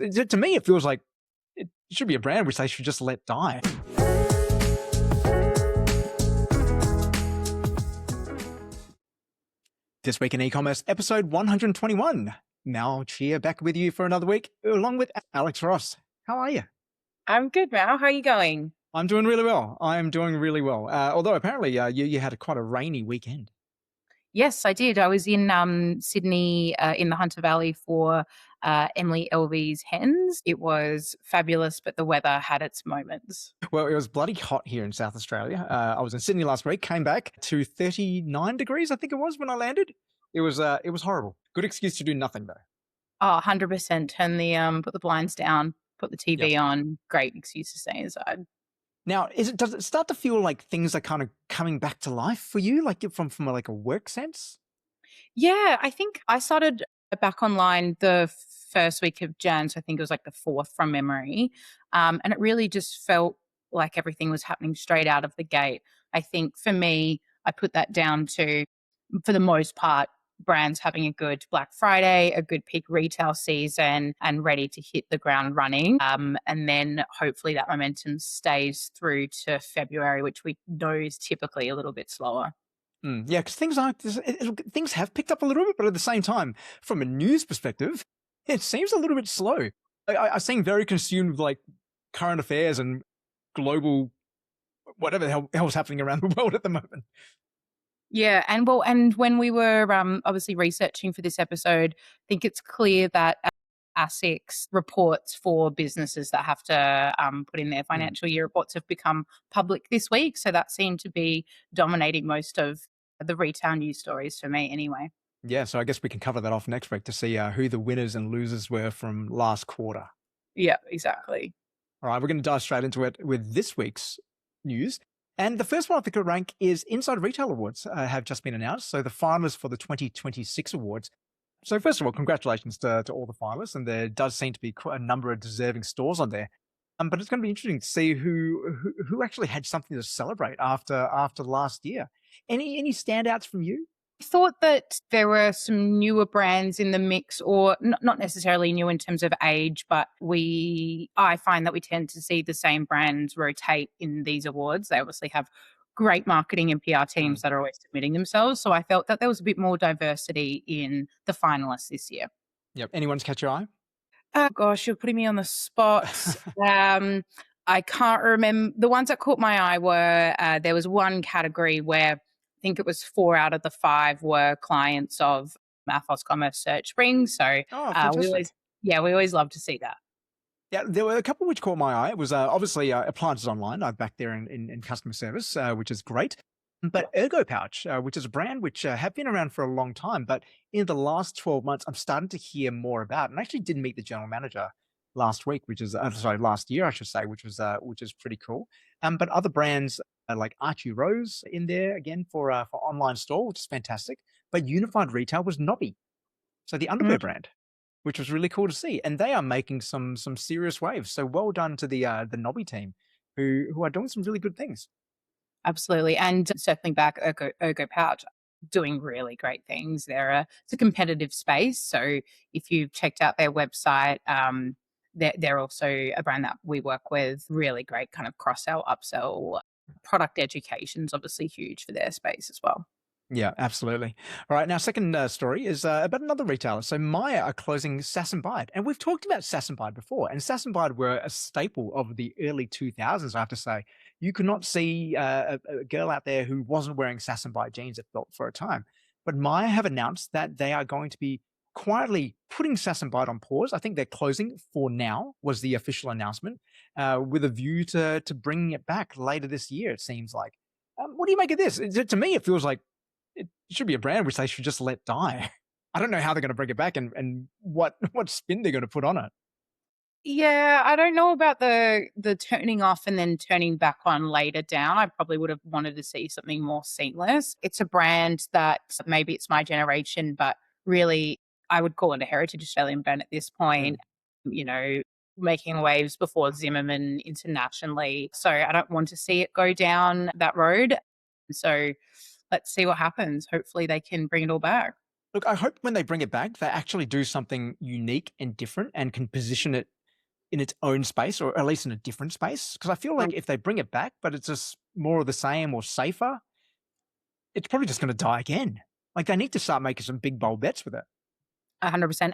To me, it feels like it should be a brand which they should just let die. This week in e-commerce, episode 121. Mal Chia back with you for another week, along with Alex Ross. How are you? I'm good, Mal. How are you going? I'm doing really well. I'm doing really well. Although apparently you had quite a rainy weekend. Yes, I did. I was in Sydney in the Hunter Valley for Emily Elvie's hens. It was fabulous, but the weather had its moments. Well, it was bloody hot here in South Australia. I was in Sydney last week, came back to 39 degrees, I think it was, when I landed. It was horrible. Good excuse to do nothing, though. Oh, 100%. Turn the put the blinds down, put the Yep. TV on. Great excuse to stay inside. Now, does it start to feel like things are kind of coming back to life for you, like from like a work sense? Yeah, I think I started back online the first week of Jan, so I think it was like the 4th from memory. And it really just felt like everything was happening straight out of the gate. I think for me, I put that down to, for the most part, brands having a good Black Friday, a good peak retail season, and ready to hit the ground running. And then hopefully that momentum stays through to February, which we know is typically a little bit slower. Yeah, because things have picked up a little bit, but at the same time, from a news perspective, it seems a little bit slow. I seem very consumed with like current affairs and global whatever the hell's happening around the world at the moment. Yeah, and when we were obviously researching for this episode, I think it's clear that ASIC's reports for businesses that have to put in their financial year reports have become public this week. So that seemed to be dominating most of the retail news stories for me, anyway. Yeah, so I guess we can cover that off next week to see who the winners and losers were from last quarter. Yeah, exactly. All right, we're going to dive straight into it with this week's news. And the first one I think to rank is Inside Retail Awards have just been announced. So the finalists for the 2026 awards. So first of all, congratulations to all the finalists. And there does seem to be quite a number of deserving stores on there. But it's going to be interesting to see who actually had something to celebrate after last year. Any standouts from you? I thought that there were some newer brands in the mix, or not necessarily new in terms of age, but I find that we tend to see the same brands rotate in these awards. They obviously have great marketing and PR teams that are always submitting themselves. So I felt that there was a bit more diversity in the finalists this year. Yep. Anyone's catch your eye? Oh gosh, you're putting me on the spot. I can't remember. The ones that caught my eye were there was one category where I think it was 4 out of the 5 were clients of Athos Commerce Search Spring. So Oh, we fantastic. we always love to see that. Yeah, there were a couple which caught my eye. It was obviously Appliances Online. I'm back there in customer service, which is great. But Ergo Pouch, which is a brand which have been around for a long time, but in the last 12 months, I'm starting to hear more about. And I actually did meet the general manager last week, last year, I should say, which is pretty cool. But other brands like Archie Rose in there again for online store, which is fantastic. But Unified Retail was Nobby, so the underwear brand, which was really cool to see. And they are making some serious waves. So well done to the Nobby team, who are doing some really good things. Absolutely. And circling back, Ergo Pouch doing really great things. It's a competitive space. So if you've checked out their website, they're also a brand that we work with. Really great kind of cross-sell, upsell. Product education is obviously huge for their space as well. Yeah, absolutely. All right, now second story is about another retailer. So Maya are closing Sass and Bide, and we've talked about Sass and Bide before. And Sass and Bide were a staple of the early 2000s. I have to say, you could not see a girl out there who wasn't wearing Sass and Bide jeans. It felt for a time, but Maya have announced that they are going to be quietly putting Sass and Bide on pause. I think they're closing for now was the official announcement, with a view to bringing it back later this year. It seems like. What do you make of this? To me, it feels like it should be a brand which they should just let die. I don't know how they're going to bring it back and what spin they're going to put on it. Yeah, I don't know about the turning off and then turning back on later down. I probably would have wanted to see something more seamless. It's a brand that maybe it's my generation, but really I would call it a heritage Australian brand at this point. You know, making waves before Zimmerman internationally. So I don't want to see it go down that road. So let's see what happens. Hopefully they can bring it all back. Look, I hope when they bring it back, they actually do something unique and different and can position it in its own space or at least in a different space. Because I feel Mm, like if they bring it back, but it's just more of the same or safer, it's probably just going to die again. Like they need to start making some big bold bets with it. 100%.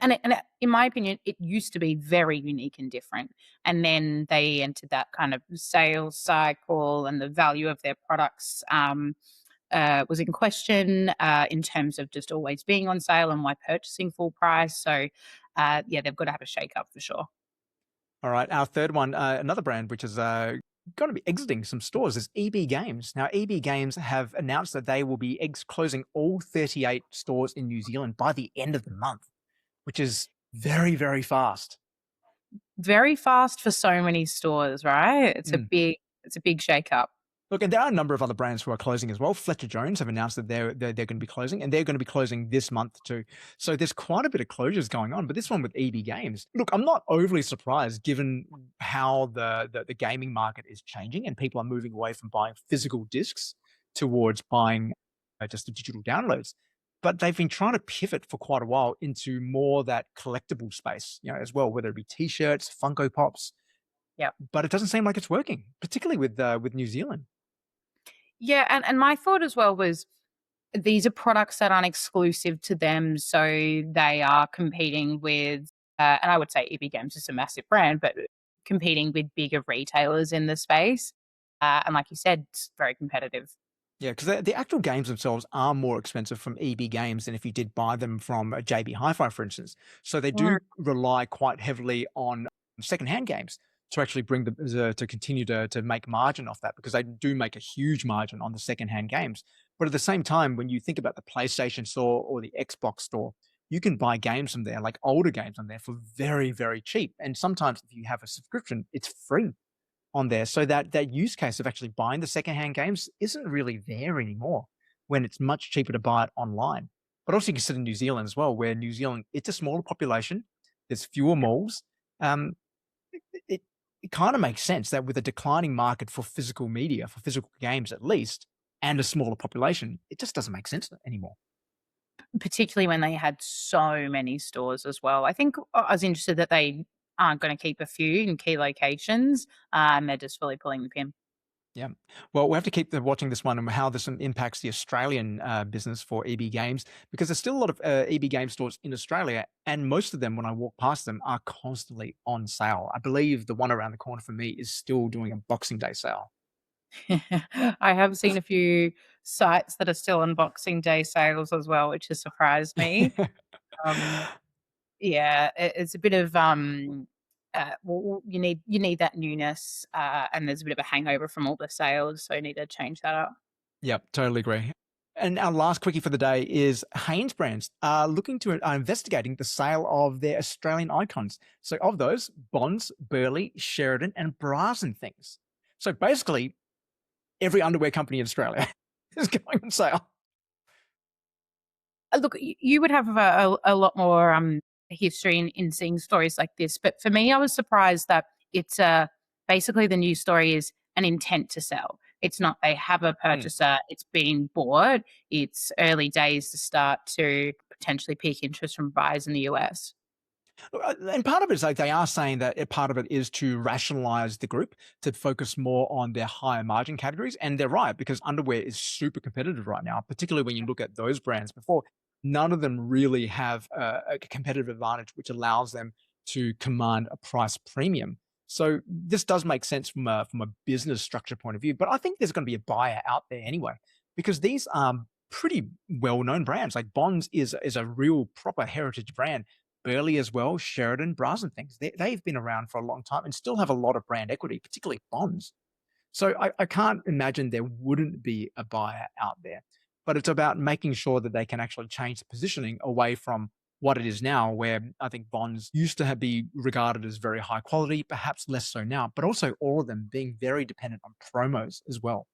In my opinion, it used to be very unique and different. And then they entered that kind of sales cycle, and the value of their products was in question in terms of just always being on sale and why purchasing full price. So, yeah, they've got to have a shake up for sure. All right. Our third one, another brand which is going to be exiting some stores is EB Games. Now, EB Games have announced that they will be closing all 38 stores in New Zealand by the end of the month, which is very, very fast. Very fast for so many stores, right? Mm. It's a big shake up. Look, and there are a number of other brands who are closing as well. Fletcher Jones have announced that they're going to be closing, and they're going to be closing this month too. So there's quite a bit of closures going on. But this one with EB Games, look, I'm not overly surprised given how the gaming market is changing, and people are moving away from buying physical discs towards buying just the digital downloads. But they've been trying to pivot for quite a while into more that collectible space, as well, whether it be T-shirts, Funko Pops. Yeah. But it doesn't seem like it's working, particularly with New Zealand. Yeah, and my thought as well was these are products that aren't exclusive to them, so they are competing with, and I would say EB Games is a massive brand, but competing with bigger retailers in the space. And like you said, it's very competitive. Yeah, because the actual games themselves are more expensive from EB Games than if you did buy them from JB Hi-Fi, for instance. So they Mm, do rely quite heavily on secondhand games to actually bring to continue to make margin off that because they do make a huge margin on the secondhand games. But at the same time, when you think about the PlayStation Store or the Xbox Store, you can buy games from there, like older games on there, for very, very cheap. And sometimes if you have a subscription, it's free on there. So that use case of actually buying the secondhand games isn't really there anymore when it's much cheaper to buy it online. But also you consider New Zealand as well, where New Zealand, it's a smaller population, there's fewer malls. Um, it it kind of makes sense that with a declining market for physical media, for physical games at least, and a smaller population, it just doesn't make sense anymore. particularly when they had so many stores as well. I think I was interested that they aren't going to keep a few in key locations, and they're just fully pulling the pin. Yeah. Well, we have to keep watching this one and how this impacts the Australian business for EB Games because there's still a lot of EB Game stores in Australia, and most of them, when I walk past them, are constantly on sale. I believe the one around the corner for me is still doing a Boxing Day sale. I have seen a few sites that are still on Boxing Day sales as well, which has surprised me. Um, yeah, it's a bit of well, you need that newness, and there's a bit of a hangover from all the sales, so you need to change that up. Yep, totally agree. And our last quickie for the day is Hanes Brands are looking to are investigating the sale of their Australian icons. So of those, Bonds, Burley, Sheridan, and Bras and Things. So basically, every underwear company in Australia is going on sale. Look, you would have a lot more history in seeing stories like this, but for me, I was surprised that it's basically the news story is an intent to sell. It's not they have a Mm. purchaser, it's being bought. It's early days to start to potentially pique interest from buyers in the US. And part of it is like they are saying that part of it is to rationalize the group to focus more on their higher margin categories. And they're right, because underwear is super competitive right now, particularly when you look at those brands before. None of them really have a competitive advantage, which allows them to command a price premium. So this does make sense from a business structure point of view. But I think there's going to be a buyer out there anyway, because these are pretty well-known brands. Like Bonds is a real proper heritage brand. Burley as well, Sheridan, Bras and Things. They've been around for a long time and still have a lot of brand equity, particularly Bonds. So I can't imagine there wouldn't be a buyer out there. But it's about making sure that they can actually change the positioning away from what it is now, where I think Bonds used to be regarded as very high quality, perhaps less so now, but also all of them being very dependent on promos as well.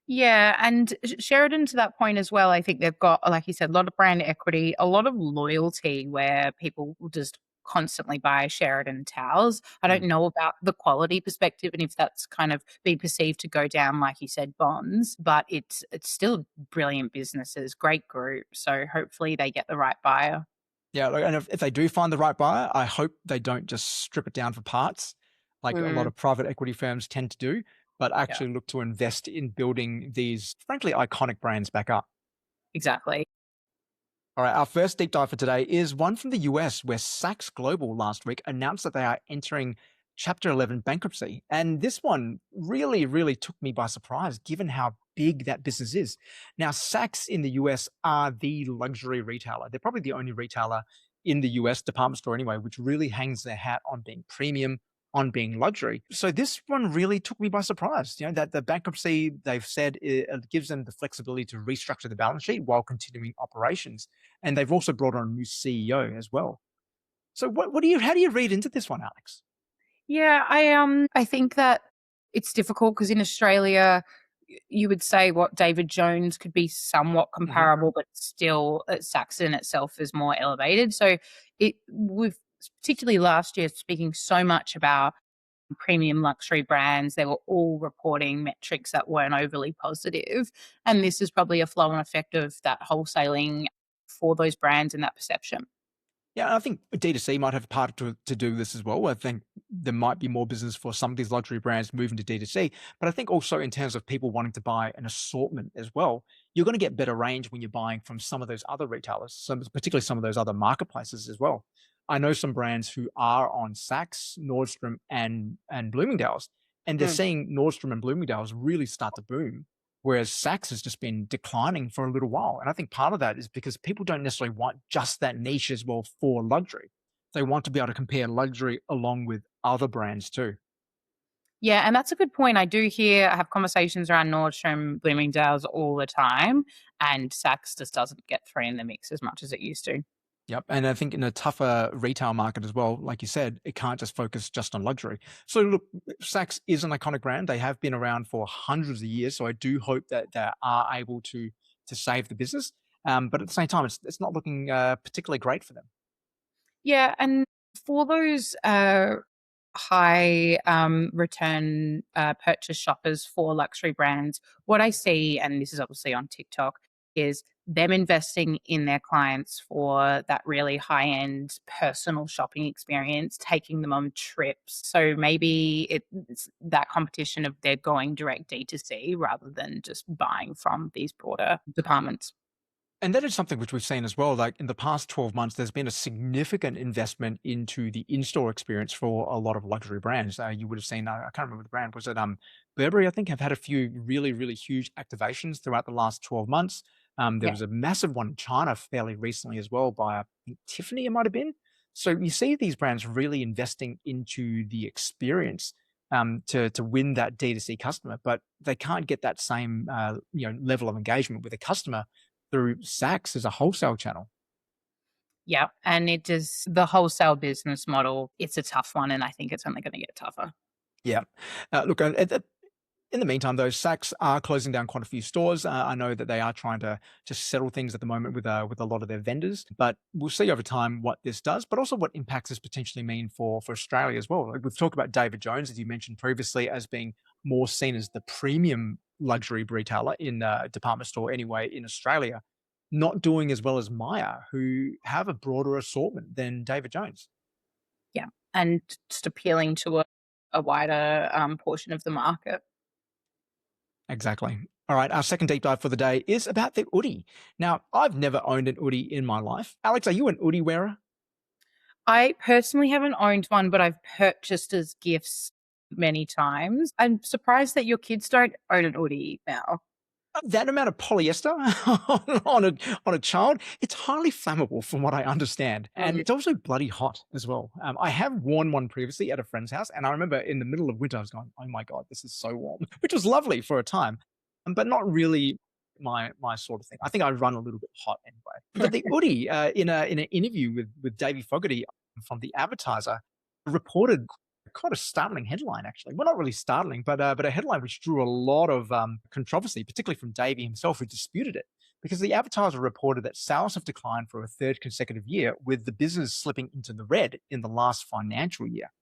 Yeah, and Sheridan to that point as well, I think they've got, like you said, a lot of brand equity, a lot of loyalty where people will just constantly buy Sheridan towels. I don't Mm. know about the quality perspective and if that's kind of been perceived to go down, like you said, bonds, but it's still brilliant businesses, great group. So hopefully they get the right buyer. Yeah, like, and if they do find the right buyer, I hope they don't just strip it down for parts, like a lot Mm, of private equity firms tend to do, but yeah, actually look to invest in building these, frankly, iconic brands back up. exactly. All right, our first deep dive for today is one from the US, where Saks Global last week announced that they are entering Chapter 11 bankruptcy. And this one really, really took me by surprise, given how big that business is. Now, Saks in the US are the luxury retailer. They're probably the only retailer in the US, department store anyway, which really hangs their hat on being premium, on being luxury. So this one really took me by surprise. You know, that the bankruptcy, they've said, it gives them the flexibility to restructure the balance sheet while continuing operations, and they've also brought on a new CEO as well. So what do you how do you read into this one, Alex? Yeah, I think that it's difficult because in Australia, you would say what David Jones could be somewhat Hmm. comparable, but still, Saxon itself is more elevated. So it with particularly last year, speaking so much about premium luxury brands, they were all reporting metrics that weren't overly positive, and this is probably a flow-on effect of that wholesaling for those brands and that perception. Yeah, I think D2C might have a part to do with this as well. I think there might be more business for some of these luxury brands moving to D2C, but I think also in terms of people wanting to buy an assortment as well, you're going to get better range when you're buying from some of those other retailers, particularly some of those other marketplaces as well. I know some brands who are on Saks, Nordstrom, and Bloomingdale's, and they're Mm. seeing Nordstrom and Bloomingdale's really start to boom, whereas Saks has just been declining for a little while. And I think part of that is because people don't necessarily want just that niche as well for luxury. They want to be able to compare luxury along with other brands too. Yeah, and that's a good point. I have conversations around Nordstrom, Bloomingdale's all the time, and Saks just doesn't get thrown in the mix as much as it used to. Yep. And I think in a tougher retail market as well, like you said, it can't just focus just on luxury. So look, Saks is an iconic brand. They have been around for hundreds of years. So I do hope that they are able to save the business. But at the same time, it's not looking particularly great for them. Yeah, and for those high return purchase shoppers for luxury brands, what I see, and this is obviously on TikTok, is them investing in their clients for that really high end personal shopping experience, taking them on trips. So maybe it's that competition of they're going direct D2C rather than just buying from these broader departments. And that is something which we've seen as well. Like in the past 12 months, there's been a significant investment into the in-store experience for a lot of luxury brands. You would have seen, I can't remember the brand, was it Burberry, I think, have had a few really, really huge activations throughout the last 12 months. There Yeah. was a massive one in China fairly recently as well by I think Tiffany, it might have been. So you see these brands really investing into the experience to win that D2C customer, but they can't get that same level of engagement with a customer through Saks as a wholesale channel. Yeah, and it is the wholesale business model, it's a tough one, and I think it's only gonna get tougher. Yeah. Look, in the meantime, though, Saks are closing down quite a few stores. I know that they are trying to just settle things at the moment with a lot of their vendors, but we'll see over time what this does, but also what impacts this potentially mean for Australia as well. Like we've talked about David Jones, as you mentioned previously, as being more seen as the premium luxury retailer in a department store anyway in Australia, not doing as well as Maya, who have a broader assortment than David Jones. Yeah, and just appealing to a wider, portion of the market. Exactly. All right, our second deep dive for the day is about the Oodie. Now, I've never owned an Oodie in my life. Alex, are you an Oodie wearer? I personally haven't owned one, but I've purchased as gifts many times. I'm surprised that your kids don't own an Oodie now. That amount of polyester on a child, it's highly flammable from what I understand, and Mm. it's also bloody hot as well. I have worn one previously at a friend's house, and I remember in the middle of winter, I was going, "Oh my god, this is so warm," which was lovely for a time, but not really my sort of thing. I think I run a little bit hot anyway. But the Oodie, in an interview with Davey Fogarty from the Advertiser, reported quite a startling headline, actually. Well, not really startling, but a headline which drew a lot of controversy, particularly from Davey himself, who disputed it. because the advertiser reported that sales have declined for a third consecutive year, with the business slipping into the red in the last financial year.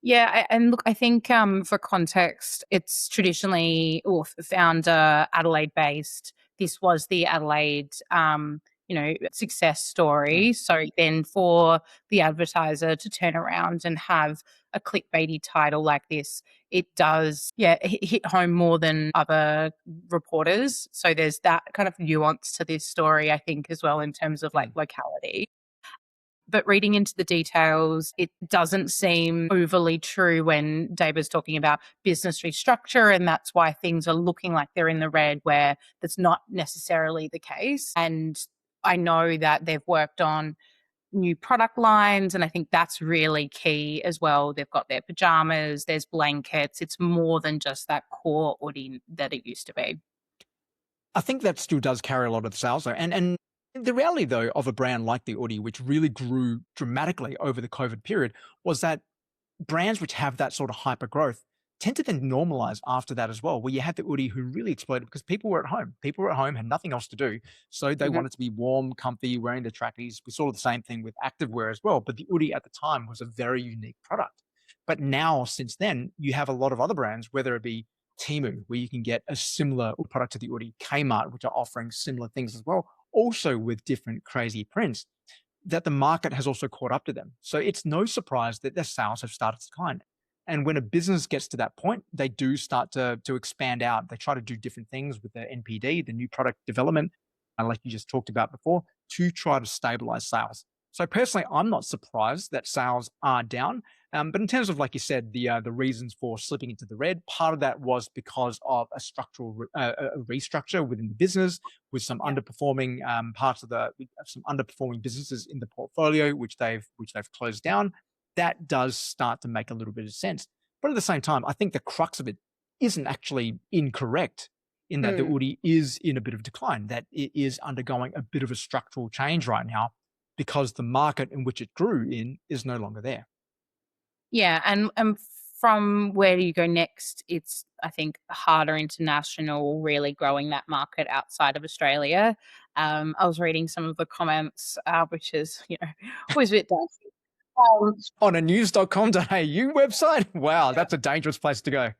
Yeah, and look, I think for context, it's traditionally or founder Adelaide based. This was the Adelaide, success Mm. story. So then, for the advertiser to turn around and have a clickbaity title like this, it does, yeah, hit home more than other reporters. So there's that kind of nuance to this story, I think, as well in terms of like Mm. locality. But reading into the details, it doesn't seem overly true when Dave is talking about business restructure, and that's why things are looking like they're in the red, where that's not necessarily the case. And I know that they've worked on new product lines, and I think that's really key as well. They've got their pajamas, there's blankets. It's more than just that core Oodie that it used to be. I think that still does carry a lot of the sales though. And the reality though of a brand like the Oodie, which really grew dramatically over the COVID period, was that brands which have that sort of hyper growth tend to then normalize after that as well, where you had the Oodie who really exploded because people were at home. People were at home, had nothing else to do. So they Mhm. wanted to be warm, comfy, wearing the trackies. We saw the same thing with activewear as well. But the Oodie at the time was a very unique product. But now, since then, you have a lot of other brands, whether it be Temu, where you can get a similar product to the Oodie, Kmart, which are offering similar things as well, also with different crazy prints, that the market has also caught up to them. So it's no surprise that their sales have started to decline. And when a business gets to that point, they do start to expand out. They try to do different things with the NPD, the new product development, like you just talked about before, to try to stabilize sales. So personally, I'm not surprised that sales are down. But in terms of, like you said, the reasons for slipping into the red, part of that was because of a a restructure within the business, with some Yeah. underperforming parts of some underperforming businesses in the portfolio, which they've closed down. That does start to make a little bit of sense. But at the same time, I think the crux of it isn't actually incorrect, in that the Mm. Woody is in a bit of decline, that it is undergoing a bit of a structural change right now, because the market in which it grew in is no longer there. Yeah, and from where do you go next? It's, I think, harder international, really growing that market outside of Australia. I was reading some of the comments, which is, always a bit dicey. Um, On a news.com.au website? Wow, that's a dangerous place to go.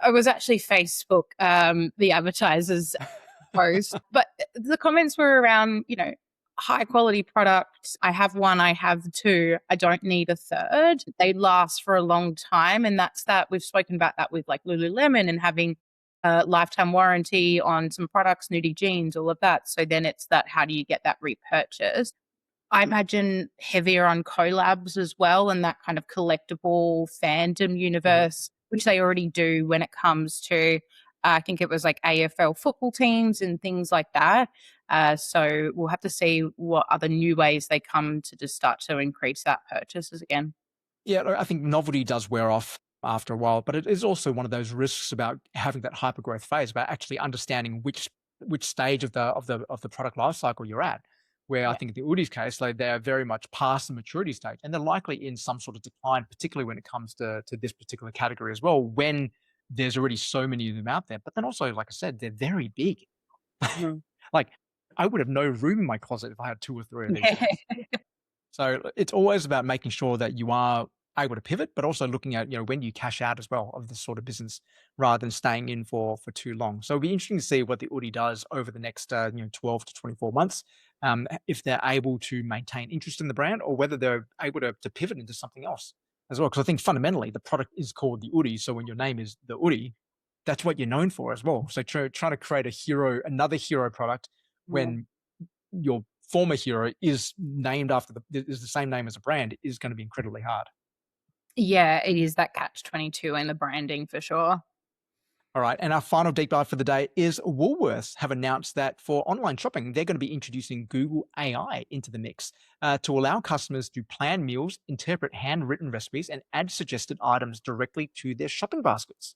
I was actually Facebook, the advertisers post, but the comments were around, high quality products. I have one, I have two, I don't need a third. They last for a long time. And that's that. We've spoken about that with like Lululemon and having a lifetime warranty on some products, nudie jeans, all of that. So then it's that, how do you get that repurchase? I imagine heavier on collabs as well, and that kind of collectible fandom Mhm. universe, which they already do when it comes to, I think it was like AFL football teams and things like that. So we'll have to see what other new ways they come to just start to increase that purchases again. Yeah, look, I think novelty does wear off after a while, but it is also one of those risks about having that hypergrowth phase, about actually understanding which stage of the product life cycle you're at. Where I Yeah. think in the Udis case, like they're very much past the maturity stage, and they're likely in some sort of decline, particularly when it comes to this particular category as well. When there's already so many of them out there, but then also, like I said, they're very big. Mhm. Like I would have no room in my closet if I had two or three of these Yeah. things. So it's always about making sure that you are able to pivot, but also looking at, when you cash out as well of this sort of business, rather than staying in for too long. So it'll be interesting to see what the Oodie does over the next 12 to 24 months, if they're able to maintain interest in the brand, or whether they're able to pivot into something else as well. Because I think fundamentally the product is called the Oodie, so when your name is the Oodie, that's what you're known for as well. So trying to create another hero product, when your former hero is named after is the same name as a brand, is going to be incredibly hard. Yeah, it is that catch 22 and the branding for sure. All right. And our final deep dive for the day is Woolworths have announced that for online shopping, they're going to be introducing Google AI into the mix, to allow customers to plan meals, interpret handwritten recipes, and add suggested items directly to their shopping baskets.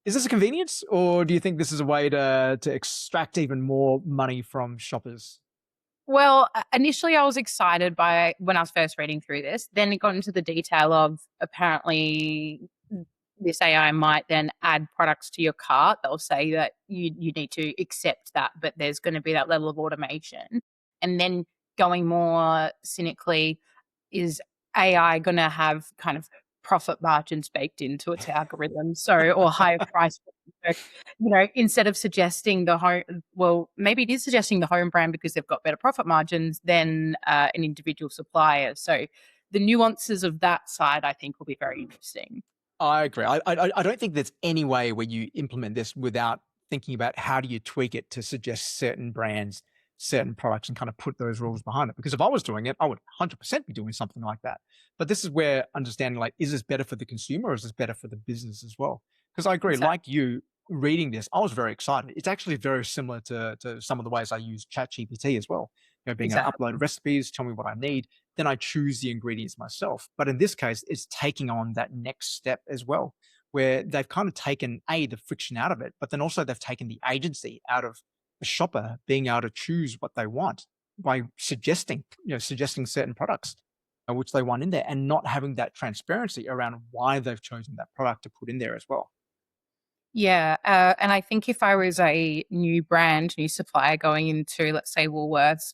Is this a convenience, or do you think this is a way to extract even more money from shoppers? Well, initially I was excited by when I was first reading through this. Then it got into the detail of apparently this AI might then add products to your cart. They'll say that you need to accept that, but there's going to be that level of automation. And then going more cynically, is AI going to have kind of profit margins baked into its algorithm? So, or higher price. So, instead of suggesting the home, well, maybe it is suggesting the home brand because they've got better profit margins than an individual supplier. So, the nuances of that side, I think, will be very interesting. I agree. I don't think there's any way where you implement this without thinking about how do you tweak it to suggest certain brands, certain products, and kind of put those rules behind it. Because if I was doing it, I would 100% be doing something like that. But this is where understanding, like, is this better for the consumer or is this better for the business as well? Because I agree, Exactly. like you reading this, I was very excited. It's actually very similar to some of the ways I use ChatGPT as well. Being able to Exactly. upload recipes, tell me what I need, then I choose the ingredients myself. But in this case, it's taking on that next step as well, where they've kind of taken the friction out of it, but then also they've taken the agency out of the shopper being able to choose what they want by suggesting certain products which they want in there, and not having that transparency around why they've chosen that product to put in there as well. Yeah, and I think if I was a new brand, new supplier going into, let's say, Woolworths,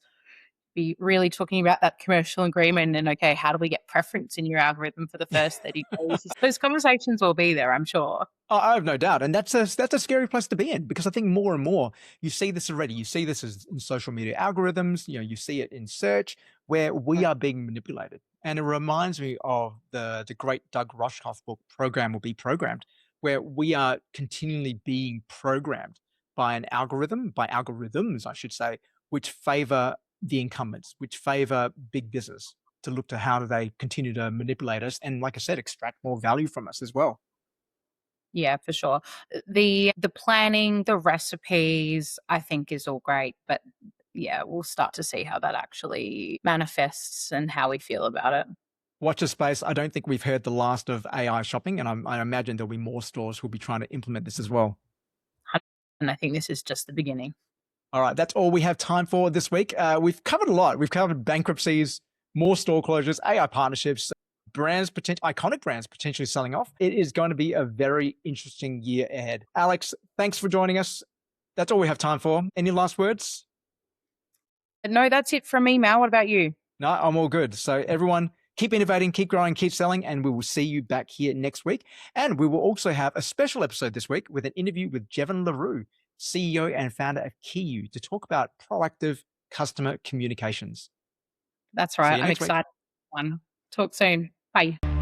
be really talking about that commercial agreement and, okay, how do we get preference in your algorithm for the first 30 days? Those conversations will be there, I'm sure. Oh, I have no doubt, and that's a scary place to be in, because I think more and more you see this already. You see this as in social media algorithms. You see it in search, where we are being manipulated, and it reminds me of the great Doug Rushkoff book, "Program or Be Programmed," where we are continually being programmed by an algorithm, by algorithms, I should say, which favor the incumbents, which favor big business to look to how do they continue to manipulate us, and like I said, extract more value from us as well. Yeah, for sure. The planning, the recipes, I think is all great, but yeah, we'll start to see how that actually manifests and how we feel about it. Watch this space. I don't think we've heard the last of AI shopping, and I imagine there'll be more stores who'll be trying to implement this as well. And I think this is just the beginning. All right, that's all we have time for this week. We've covered a lot. We've covered bankruptcies, more store closures, AI partnerships, iconic brands potentially selling off. It is going to be a very interesting year ahead. Alex, thanks for joining us. That's all we have time for. Any last words? No, that's it from me, Mal. What about you? No, I'm all good. So everyone, keep innovating, keep growing, keep selling, and we will see you back here next week. And we will also have a special episode this week with an interview with Jevon LaRue, CEO and founder of Kiyu, to talk about proactive customer communications. That's See right. you I'm next week. excited. One. Talk soon. Bye.